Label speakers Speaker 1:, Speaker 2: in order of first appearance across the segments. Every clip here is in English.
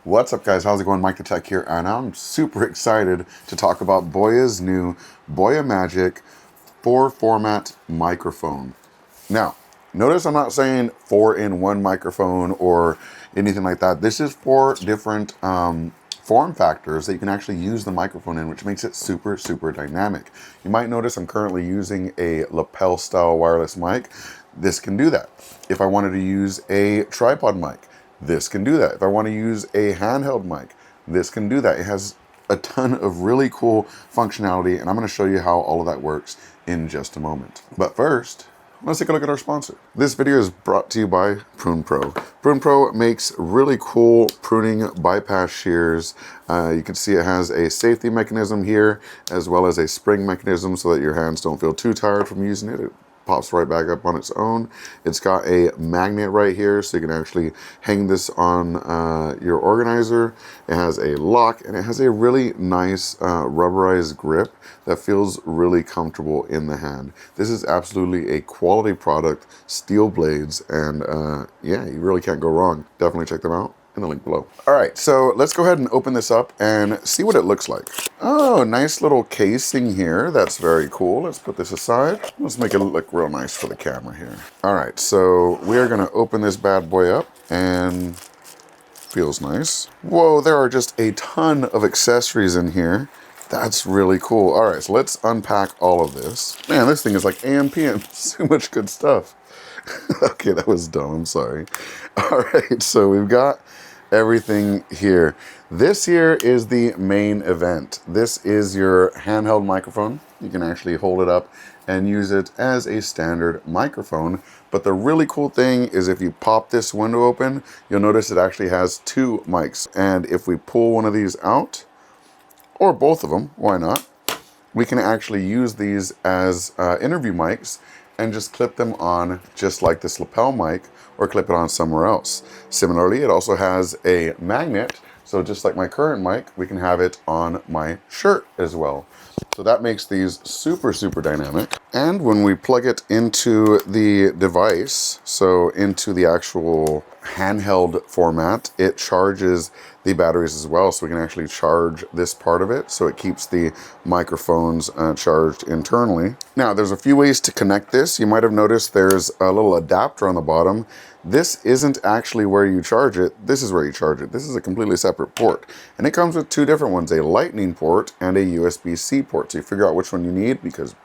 Speaker 1: What's up, guys? How's it going? MikeTheTech here, and I'm super excited to talk about BOYA's new BOYA Magic 4-format microphone. Now, notice I'm not saying 4-in-1 microphone or anything like that. This is 4 different form factors that you can actually use the microphone in, which makes it super, super dynamic. You might notice I'm currently using a lapel style wireless mic. This can do that. If I wanted to use a tripod mic, this can do that. If I want to use a handheld mic, this can do that. It has a ton of really cool functionality, and I'm going to show you how all of that works in just a moment. But first, let's take a look at our sponsor. This video is brought to you by Prune Pro. Prune Pro makes really cool pruning bypass shears. You can see it has a safety mechanism here, as well as a spring mechanism so that your hands don't feel too tired from using it. It pops right back up on its own. It's got a magnet right here, so you can actually hang this on your organizer. It has a lock, and it has a really nice rubberized grip that feels really comfortable in the hand. This is absolutely a quality product, steel blades, and yeah, you really can't go wrong. Definitely check them out in the link below. All right, so let's go ahead and open this up and see what it looks like. Oh, nice little casing here. That's very cool. Let's put this aside. Let's make it look real nice for the camera here. All right, so we are gonna open this bad boy up, and feels nice. Whoa, there are just a ton of accessories in here. That's really cool. All right, so let's unpack all of this. Man, this thing is like AM PM. So much good stuff. Okay, that was dumb, I'm sorry. All right, so we've got everything here. This here is the main event. This is your handheld microphone. You can actually hold it up and use it as a standard microphone. But the really cool thing is if you pop this window open, you'll notice it actually has 2 mics. And if we pull one of these out, or both of them, why not? We can actually use these as interview mics and just clip them on just like this lapel mic, or clip it on somewhere else. Similarly, it also has a magnet, so just like my current mic, we can have it on my shirt as well. So that makes these super, super dynamic. And when we plug it into the device, so into the actual handheld format, it charges the batteries as well, so we can actually charge this part of it, so it keeps the microphones charged internally. Now, there's a few ways to connect this. You might have noticed there's a little adapter on the bottom. This isn't actually where you charge it. This is where you charge it. This is a completely separate port, and it comes with 2 different ones, a lightning port and a USB-C port. So you figure out which one you need because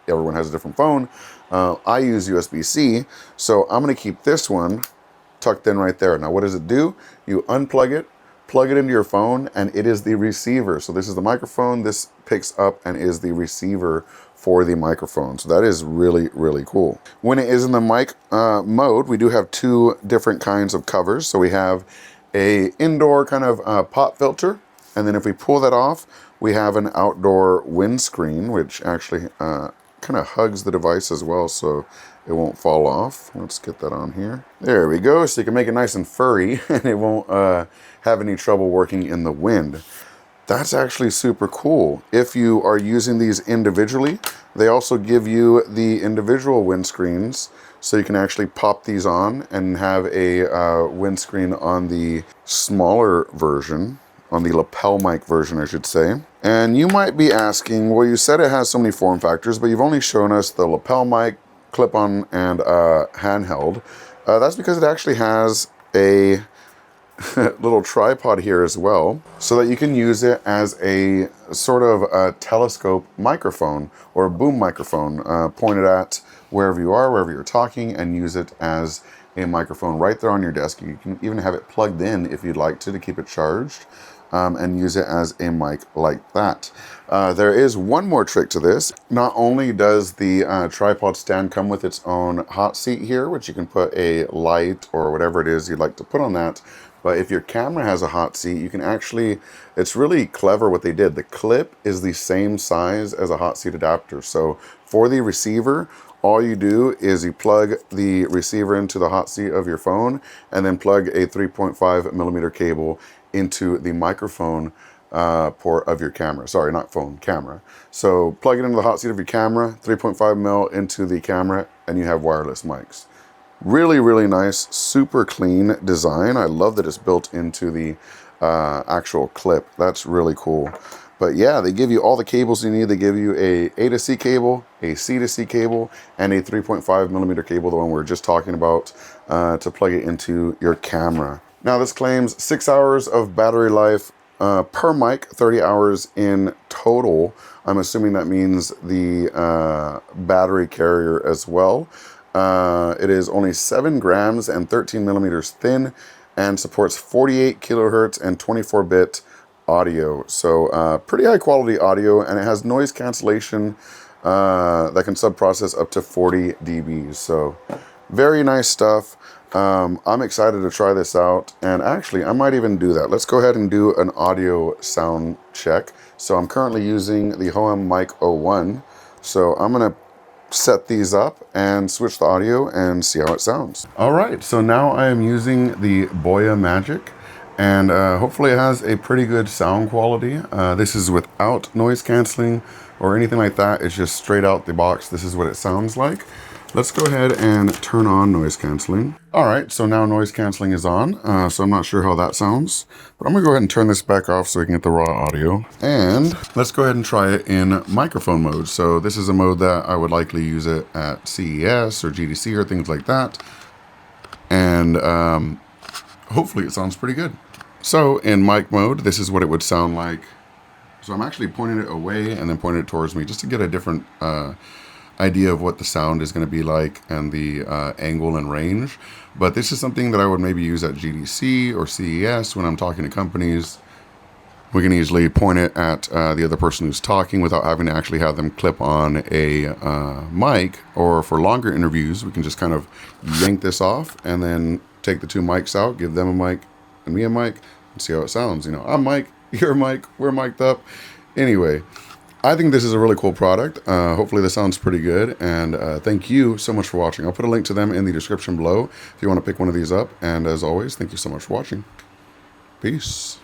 Speaker 1: everyone has a different phone. I use USB-C, so I'm gonna keep this one tucked in right there. Now, what does it do? You unplug it, plug it into your phone, and it is the receiver. So this is the microphone, this picks up and is the receiver for the microphone. So that is really, really cool. When it is in the mic mode, we do have 2 different kinds of covers. So we have a indoor kind of pop filter, and then if we pull that off, we have an outdoor windscreen, which actually kind of hugs the device as well, so it won't fall off. Let's get that on here. There we go. So you can make it nice and furry and it won't have any trouble working in the wind. That's actually super cool. If you are using these individually, they also give you the individual windscreens, so you can actually pop these on and have a windscreen on the smaller version, on the lapel mic version, I should say. And you might be asking, well, you said it has so many form factors, but you've only shown us the lapel mic, clip-on, and handheld. That's because it actually has a little tripod here as well, so that you can use it as a sort of a telescope microphone or a boom microphone pointed at wherever you are, wherever you're talking, and use it as a microphone right there on your desk. You can even have it plugged in if you'd like to keep it charged, and use it as a mic like that. There is one more trick to this. Not only does the tripod stand come with its own hot seat here, which you can put a light or whatever it is you'd like to put on that, but if your camera has a hot seat, you can actually, it's really clever what they did. The clip is the same size as a hot seat adapter. So for the receiver, all you do is you plug the receiver into the hot seat of your phone, and then plug a 3.5mm cable into the microphone port of your camera. Sorry, not phone, camera. So plug it into the hot seat of your camera, 3.5mm into the camera, and you have wireless mics. Really, really nice, super clean design. I love that it's built into the actual clip. That's really cool. But yeah, they give you all the cables you need. They give you a to C cable, a C to C cable, and a 3.5 millimeter cable, the one we were just talking about, to plug it into your camera. Now this claims 6 hours of battery life per mic, 30 hours in total. I'm assuming that means the battery carrier as well. It is only 7 grams and 13 millimeters thin and supports 48 kilohertz and 24-bit audio. So pretty high quality audio, and it has noise cancellation that can sub-process up to 40 dB. So very nice stuff. I'm excited to try this out, and actually I might even do that. Let's go ahead and do an audio sound check. So I'm currently using the Hohem Mic 01. So I'm gonna set these up and switch the audio and see how it sounds. All right, so now I am using the BOYA Magic, and hopefully it has a pretty good sound quality. This is without noise canceling or anything like that. It's just straight out the box. This is what it sounds like. Let's go ahead and turn on noise canceling. All right, so now noise canceling is on, so I'm not sure how that sounds, but I'm gonna go ahead and turn this back off so we can get the raw audio. And let's go ahead and try it in microphone mode. So this is a mode that I would likely use it at CES or GDC or things like that. And hopefully it sounds pretty good. So in mic mode, this is what it would sound like. So I'm actually pointing it away and then pointing it towards me just to get a different idea of what the sound is going to be like and the angle and range. But this is something that I would maybe use at GDC or CES when I'm talking to companies. We can easily point it at the other person who's talking without having to actually have them clip on a mic. Or for longer interviews, we can just kind of yank this off and then take the 2 mics out, give them a mic and me a mic, and see how it sounds. You know, I'm Mike, you're Mike, we're mic'd up. Anyway, I think this is a really cool product. Hopefully this sounds pretty good, and thank you so much for watching. I'll put a link to them in the description below if you want to pick one of these up. And as always, thank you so much for watching. Peace.